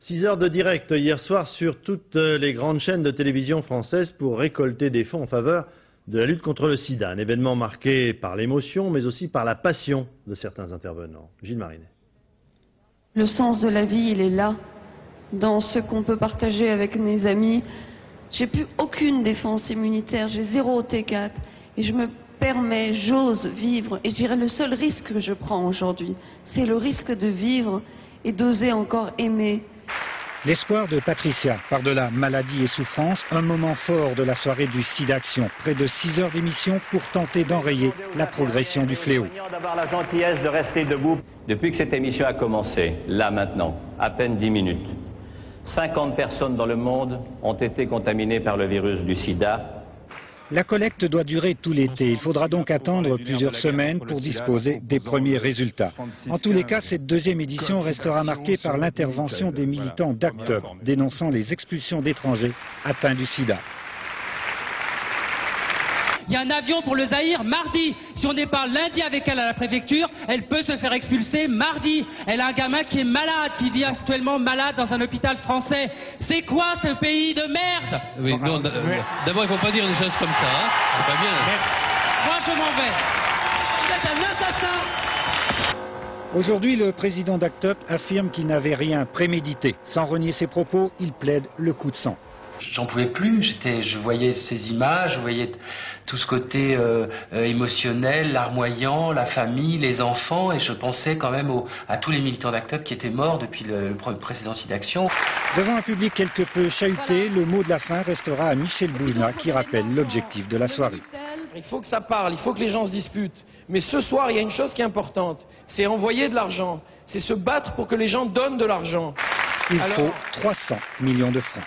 6 heures de direct hier soir sur toutes les grandes chaînes de télévision françaises pour récolter des fonds en faveur de la lutte contre le sida. Un événement marqué par l'émotion mais aussi par la passion de certains intervenants. Gilles Marinet. Le sens de la vie, il est là, dans ce qu'on peut partager avec mes amis. J'ai plus aucune défense immunitaire, j'ai 0 T4 et je me permets, j'ose vivre. Et je dirais le seul risque que je prends aujourd'hui, c'est le risque de vivre et d'oser encore aimer. L'espoir de Patricia, par-delà maladie et souffrance, un moment fort de la soirée du SIDAction. Près de 6 heures d'émission pour tenter d'enrayer la progression du fléau. D'avoir la gentillesse de rester debout. Depuis que cette émission a commencé, là maintenant, à peine 10 minutes, 50 personnes dans le monde ont été contaminées par le virus du sida. La collecte doit durer tout l'été. Il faudra donc attendre plusieurs semaines pour disposer des premiers résultats. En tous les cas, cette deuxième édition restera marquée par l'intervention des militants d'ACT UP, dénonçant les expulsions d'étrangers atteints du sida. Il y a un avion pour le Zaïre mardi. Si on n'est pas lundi avec elle à la préfecture, elle peut se faire expulser mardi. Elle a un gamin qui est malade, qui vit actuellement malade dans un hôpital français. C'est quoi ce pays de merde? Oui, non, d'abord il ne faut pas dire des choses comme ça, hein. C'est pas bien. Merci. Moi je m'en vais. Vous êtes un assassin. Aujourd'hui, le président d'ACT UP affirme qu'il n'avait rien prémédité. Sans renier ses propos, il plaide le coup de sang. J'en pouvais plus, je voyais ces images, je voyais tout ce côté émotionnel, larmoyant, la famille, les enfants, et je pensais quand même à tous les militants d'ACT UP qui étaient morts depuis le précédent SIDAction. Devant un public quelque peu chahuté, le mot de la fin restera à Michel Boujna qui rappelle l'objectif de la soirée. Il faut que ça parle, il faut que les gens se disputent. Mais ce soir, il y a une chose qui est importante, c'est envoyer de l'argent, c'est se battre pour que les gens donnent de l'argent. Il faut 300 millions de francs.